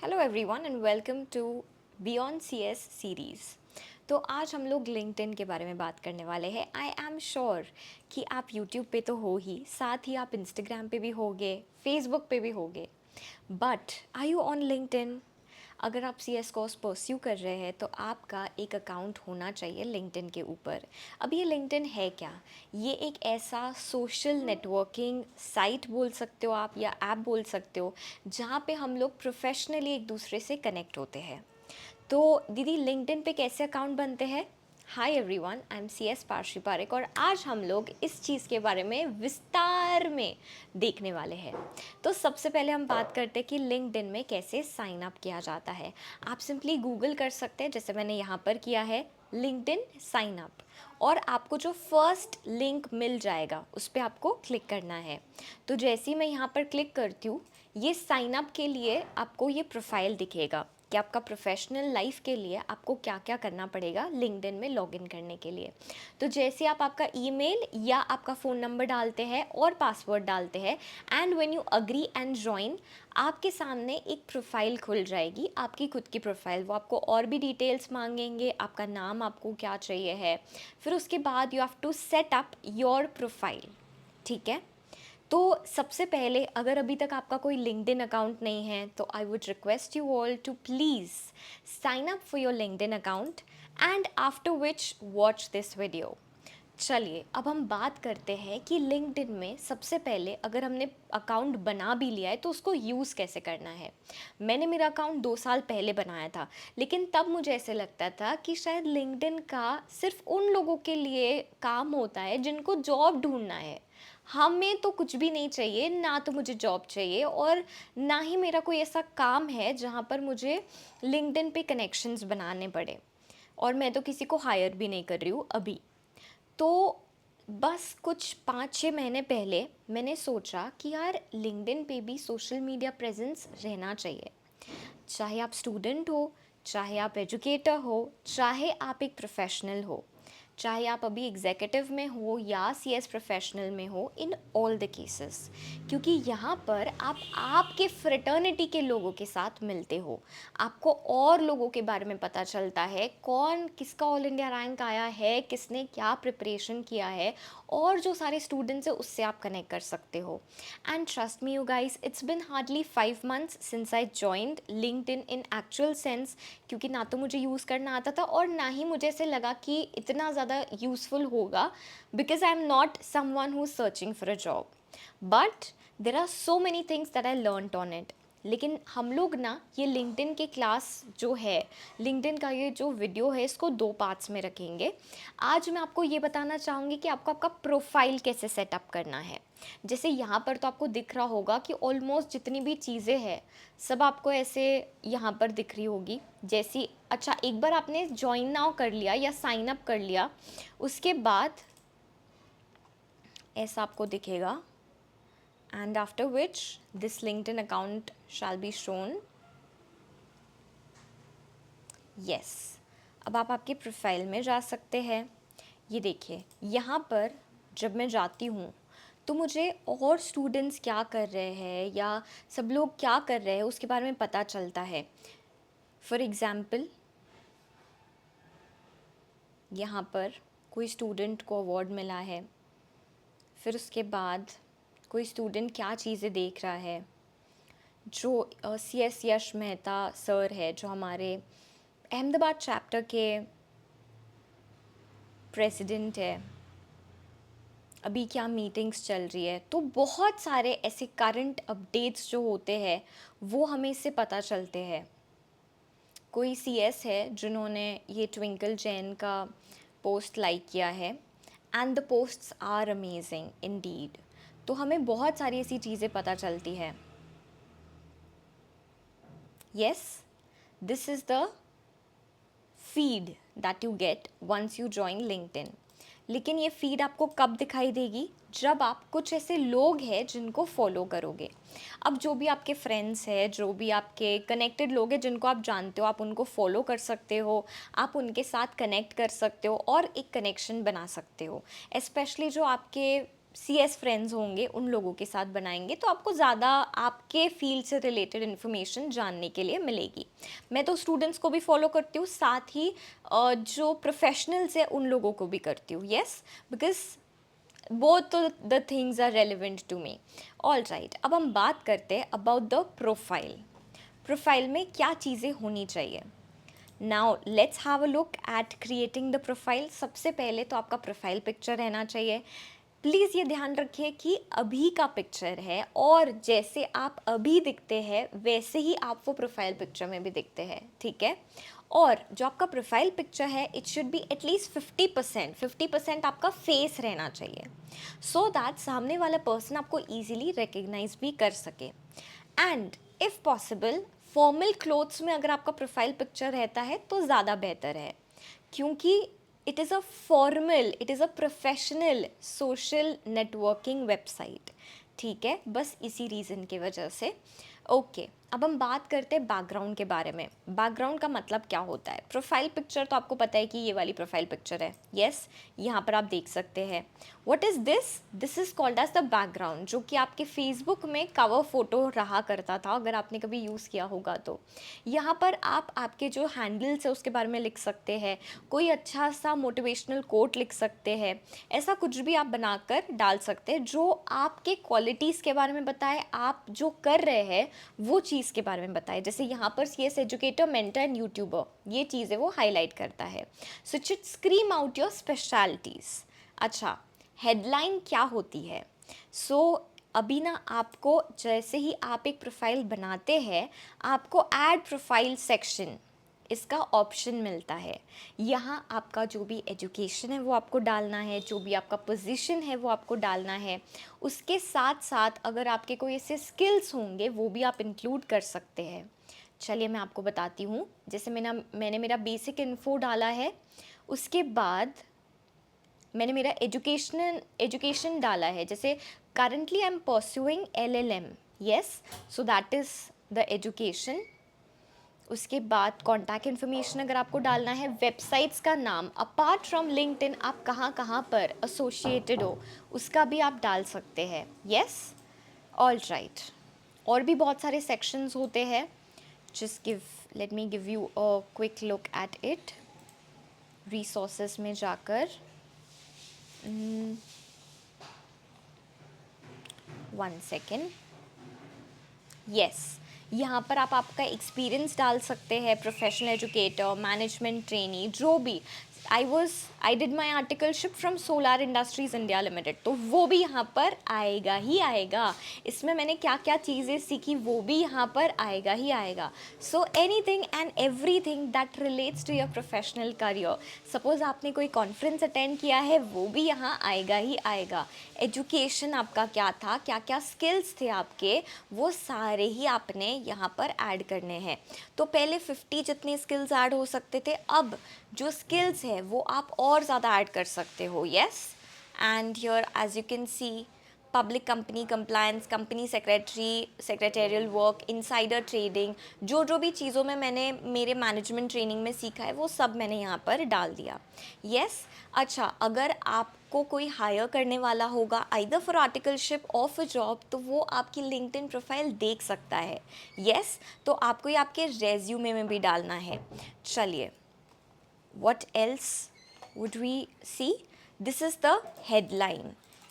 Hello everyone and welcome to beyond CS series. तो आज हम लोग लिंक्डइन के बारे में बात करने वाले हैं। आई एम श्योर कि आप यूट्यूब पे तो हो ही, साथ ही आप इंस्टाग्राम पे भी होगे, फेसबुक पे भी होगे। But are you on LinkedIn? अगर आप सी एस कोर्स परस्यू कर रहे हैं तो आपका एक अकाउंट होना चाहिए लिंक्डइन के ऊपर। अब ये लिंक्डइन है क्या? ये एक ऐसा सोशल नेटवर्किंग साइट बोल सकते हो आप, या ऐप बोल सकते हो, जहाँ पे हम लोग प्रोफेशनली एक दूसरे से कनेक्ट होते हैं। तो दीदी, लिंक्डइन पे कैसे अकाउंट बनते हैं? Hi everyone, I am C S Parshi Parekh और आज हम लोग इस चीज़ के बारे में विस्तार में देखने वाले हैं। तो सबसे पहले हम बात करते हैं कि लिंक्डइन में कैसे साइन अप किया जाता है। आप सिंपली गूगल कर सकते हैं, जैसे मैंने यहाँ पर किया है, लिंक्डइन साइन अप, और आपको जो फर्स्ट लिंक मिल जाएगा उस पर आपको क्लिक करना है। तो जैसे ही मैं यहाँ पर क्लिक करती हूँ, ये साइन अप के लिए आपको ये प्रोफाइल दिखेगा कि आपका प्रोफेशनल लाइफ के लिए आपको क्या क्या करना पड़ेगा लिंक्डइन में लॉगिन करने के लिए। तो जैसे आप आपका ईमेल या आपका फ़ोन नंबर डालते हैं और पासवर्ड डालते हैं, and when you agree and join, आपके सामने एक प्रोफाइल खुल जाएगी, आपकी खुद की प्रोफाइल। वो आपको और भी डिटेल्स मांगेंगे, आपका नाम आपको क्या चाहिए है, फिर उसके बाद you have to set up your profile. ठीक है। तो सबसे पहले, अगर अभी तक आपका कोई लिंक्डइन अकाउंट नहीं है, तो I would request you all to please sign up for your LinkedIn account and after which watch this video. चलिए, अब हम बात करते हैं कि लिंक्डइन में सबसे पहले अगर हमने अकाउंट बना भी लिया है तो उसको यूज़ कैसे करना है। मैंने मेरा अकाउंट 2 साल पहले बनाया था, लेकिन तब मुझे ऐसे लगता था कि शायद लिंक्डइन का सिर्फ उन लोगों के लिए काम होता है जिनको जॉब ढूंढना है। हमें तो कुछ भी नहीं चाहिए, ना तो मुझे जॉब चाहिए और ना ही मेरा कोई ऐसा काम है जहाँ पर मुझे लिंक्डइन पे कनेक्शंस बनाने पड़े, और मैं तो किसी को हायर भी नहीं कर रही हूँ अभी। तो बस कुछ 5-6 महीने पहले मैंने सोचा कि यार, लिंक्डइन पे भी सोशल मीडिया प्रेजेंस रहना चाहिए। चाहे आप स्टूडेंट हो, चाहे आप एजुकेटर हो, चाहे आप एक प्रोफेशनल हो, चाहे आप अभी एग्जीक्यूटिव में हो या सीएस प्रोफेशनल में हो, इन ऑल द केसेस। क्योंकि यहाँ पर आप आपके फ्रेटर्निटी के लोगों के साथ मिलते हो, आपको और लोगों के बारे में पता चलता है, कौन किसका ऑल इंडिया रैंक आया है, किसने क्या प्रिपरेशन किया है, और जो सारे स्टूडेंट्स हैं उससे आप कनेक्ट कर सकते हो। And trust me you guys, it's been hardly 5 months since I joined LinkedIn in actual sense, क्योंकि ना तो मुझे यूज़ करना आता था और ना ही मुझे ऐसे लगा कि इतना ज़्यादा यूज़फुल होगा, because I am not someone who is searching for a job. But there are so many things that I learned on it. लेकिन हम लोग ना, ये लिंक्डइन के क्लास जो है, लिंक्डइन का ये जो वीडियो है, इसको 2 पार्ट्स में रखेंगे। आज मैं आपको ये बताना चाहूँगी कि आपको आपका प्रोफाइल कैसे सेटअप करना है। जैसे यहाँ पर तो आपको दिख रहा होगा कि ऑलमोस्ट जितनी भी चीज़ें हैं सब आपको ऐसे यहाँ पर दिख रही होगी। जैसी, अच्छा, एक बार आपने ज्वाइन नाउ कर लिया या साइन अप कर लिया, उसके बाद ऐसा आपको दिखेगा, and after which this LinkedIn account shall be shown. Yes, अब आप आपकी प्रोफाइल में जा सकते हैं। ये देखिए, यहाँ पर जब मैं जाती हूँ तो मुझे और स्टूडेंट्स क्या कर रहे हैं या सब लोग क्या कर रहे हैं उसके बारे में पता चलता है। फॉर एग्ज़ाम्पल, यहाँ पर कोई स्टूडेंट को अवार्ड मिला है, फिर उसके बाद कोई स्टूडेंट क्या चीज़ें देख रहा है। जो सी एस यश मेहता सर है, जो हमारे अहमदाबाद चैप्टर के प्रेसिडेंट है, अभी क्या मीटिंग्स चल रही है, तो बहुत सारे ऐसे करंट अपडेट्स जो होते हैं वो हमें इससे पता चलते हैं। कोई सीएस है जिन्होंने ये ट्विंकल जैन का पोस्ट लाइक किया है, and the posts are amazing indeed. तो हमें बहुत सारी ऐसी चीज़ें पता चलती है। Yes, this is the feed that you get once you join LinkedIn. लेकिन ये फीड आपको कब दिखाई देगी? जब आप कुछ ऐसे लोग हैं जिनको फॉलो करोगे। अब जो भी आपके फ्रेंड्स हैं, जो भी आपके कनेक्टेड लोग हैं जिनको आप जानते हो, आप उनको फॉलो कर सकते हो, आप उनके साथ कनेक्ट कर सकते हो और एक कनेक्शन बना सकते हो। स्पेशली जो आपके CS फ्रेंड्स होंगे उन लोगों के साथ बनाएंगे तो आपको ज़्यादा आपके फील्ड से रिलेटेड इन्फॉर्मेशन जानने के लिए मिलेगी। मैं तो स्टूडेंट्स को भी फॉलो करती हूँ, साथ ही जो प्रोफेशनल्स हैं उन लोगों को भी करती हूँ। Yes, because both the things are relevant to me. All right, अब हम बात करते हैं अबाउट द प्रोफाइल। प्रोफाइल में क्या चीज़ें होनी चाहिए। Now let's have a look at creating the profile. सबसे पहले तो आपका प्रोफाइल पिक्चर रहना चाहिए। प्लीज़ ये ध्यान रखिए कि अभी का पिक्चर है और जैसे आप अभी दिखते हैं वैसे ही आप वो प्रोफाइल पिक्चर में भी दिखते हैं, ठीक है। और जो आपका प्रोफाइल पिक्चर है इट शुड बी एटलीस्ट 50% आपका फेस रहना चाहिए, सो दैट सामने वाला पर्सन आपको ईजिली रिकग्नाइज भी कर सके। And if possible formal clothes में अगर आपका प्रोफाइल पिक्चर रहता है तो ज़्यादा बेहतर है, क्योंकि it is a formal, it is a professional social networking website, ठीक है। बस इसी रीज़न की वजह से। ओके, अब हम बात करते हैं बैकग्राउंड के बारे में। बैकग्राउंड का मतलब क्या होता है। प्रोफाइल पिक्चर तो आपको पता है कि ये वाली प्रोफाइल पिक्चर है, यस, यहाँ पर आप देख सकते हैं। What is this, this is called as the background, जो कि आपके फेसबुक में कवर फोटो रहा करता था, अगर आपने कभी यूज़ किया होगा तो। यहाँ पर आप आपके जो हैंडल्स है उसके बारे में लिख सकते हैं, कोई अच्छा सा मोटिवेशनल कोट लिख सकते हैं, ऐसा कुछ भी आप बनाकर डाल सकते हैं जो आपके क्वालिटीज़ के बारे में बताए, आप जो कर रहे हैं वो चीज़ के बारे में बताए। जैसे यहाँ पर CS educator, mentor and YouTuber, ये चीज़ें वो हाईलाइट करता है। So it should scream out your specialities. अच्छा, हेडलाइन क्या होती है। अभी ना आपको जैसे ही आप एक प्रोफाइल बनाते हैं आपको ऐड प्रोफाइल सेक्शन, इसका ऑप्शन मिलता है। यहाँ आपका जो भी एजुकेशन है वो आपको डालना है, जो भी आपका पोजीशन है वो आपको डालना है। उसके साथ साथ अगर आपके कोई ऐसे स्किल्स होंगे वो भी आप इंक्लूड कर सकते हैं। चलिए मैं आपको बताती हूँ। जैसे मैंने मेरा बेसिक इन्फो डाला है, उसके बाद मैंने मेरा एजुकेशन डाला है। जैसे currently I am pursuing LLM, yes, so that is the education. उसके बाद कॉन्टैक्ट इन्फॉर्मेशन अगर आपको डालना है, वेबसाइट्स का नाम, अपार्ट फ्रॉम लिंक्डइन आप कहाँ कहाँ पर एसोसिएटेड हो उसका भी आप डाल सकते हैं, यस। ऑल राइट, और भी बहुत सारे सेक्शंस होते हैं। Just let me give you a quick look at it. Resources में जाकर 1 सेकेंड, यस, यहाँ पर आप आपका एक्सपीरियंस डाल सकते हैं, प्रोफेशनल एजुकेटर, मैनेजमेंट ट्रेनी, जो भी। I did my articleship from solar industries India limited, तो वो भी यहाँ पर आएगा ही आएगा। इसमें मैंने क्या क्या चीज़ें सीखी वो भी यहाँ पर आएगा ही आएगा। So anything and everything that relates to your professional career. Suppose आपने कोई कॉन्फ्रेंस अटेंड किया है वो भी यहाँ आएगा ही आएगा। एजुकेशन आपका क्या था, क्या क्या स्किल्स थे आपके, वो सारे ही आपने यहाँ पर ऐड करने हैं। तो पहले 50 जितने स्किल्स ऐड हो सकते थे, अब जो स्किल्स है वो आप और ज़्यादा ऐड कर सकते हो, yes. And here as you can see, public company compliance, company secretarial work, insider trading, जो जो भी चीज़ों में मैंने मेरे मैनेजमेंट ट्रेनिंग में सीखा है वो सब मैंने यहाँ पर डाल दिया, यस। अच्छा, अगर आपको कोई हायर करने वाला होगा आइदर फॉर आर्टिकलशिप और फॉर जॉब, तो वो आपकी लिंक्डइन प्रोफाइल देख सकता है, यस। तो आपको ये आपके रेज्यूमे में भी डालना है। चलिए, what else would we see? This is the headline.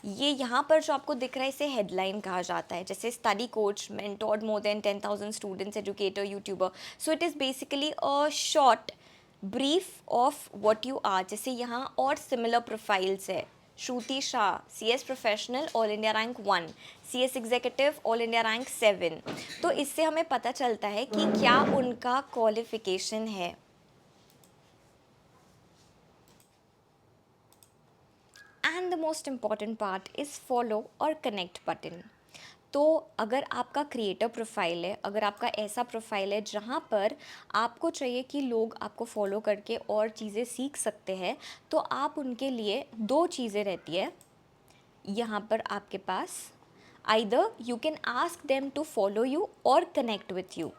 ये यहाँ पर जो आपको दिख रहा है इसे हेडलाइन कहा जाता है। जैसे study coach, mentored more than 10,000 students, educator, YouTuber. So it is basically a short brief of what you are. जैसे यहाँ और सिमिलर प्रोफाइल्स है। Shruti Shah, CS professional, all India rank 1, CS executive, all India rank 7। तो इससे हमें पता चलता है कि क्या उनका क्वालिफिकेशन है। And the most important part is follow और कनेक्ट बटन। तो अगर आपका क्रिएटर प्रोफाइल है, अगर आपका ऐसा प्रोफाइल है जहाँ पर आपको चाहिए कि लोग आपको फॉलो करके और चीज़ें सीख सकते हैं, तो आप उनके लिए 2 चीज़ें रहती है यहाँ पर आपके पास। Either you can ask them to follow you और कनेक्ट विथ यू।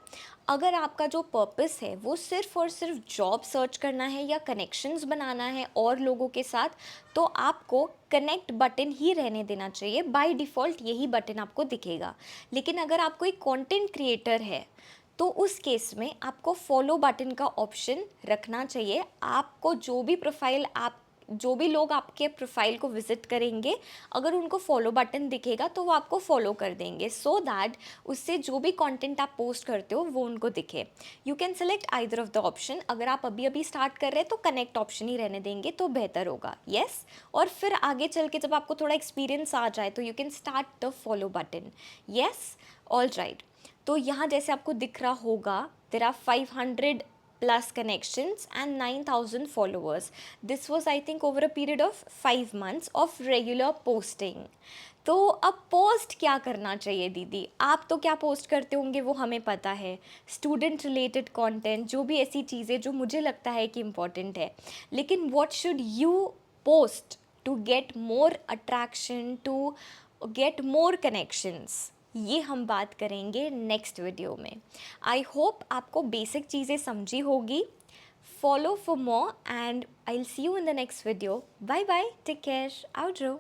अगर आपका जो पर्पस है वो सिर्फ और सिर्फ जॉब सर्च करना है या कनेक्शंस बनाना है और लोगों के साथ, तो आपको कनेक्ट बटन ही रहने देना चाहिए। बाय डिफ़ॉल्ट यही बटन आपको दिखेगा। लेकिन अगर आप कोई कंटेंट क्रिएटर है तो उस केस में आपको फॉलो बटन का ऑप्शन रखना चाहिए। आपको जो भी लोग आपके प्रोफाइल को विज़िट करेंगे, अगर उनको फॉलो बटन दिखेगा तो वो आपको फॉलो कर देंगे, सो दैट उससे जो भी कंटेंट आप पोस्ट करते हो वो उनको दिखे। You can select either of the option. अगर आप अभी अभी स्टार्ट कर रहे हैं तो कनेक्ट ऑप्शन ही रहने देंगे तो बेहतर होगा। यस, और फिर आगे चल के जब आपको थोड़ा एक्सपीरियंस आ जाए तो you can start the follow button. Yes, all right. तो यहाँ जैसे आपको दिख रहा होगा, there are 500 plus connections and 9,000 followers. This was I think over a period of 5 months of regular posting. तो अब पोस्ट क्या करना चाहिए दीदी? आप तो क्या पोस्ट करते होंगे वो हमें पता है, स्टूडेंट रिलेटेड कंटेंट, जो भी ऐसी चीज़ें जो मुझे लगता है कि इम्पॉर्टेंट है। लेकिन what should you post to get more attraction, to get more connections? ये हम बात करेंगे नेक्स्ट वीडियो में। आई होप आपको बेसिक चीज़ें समझी होगी। Follow for more and I will see you in the next video. Bye bye, take care, outro.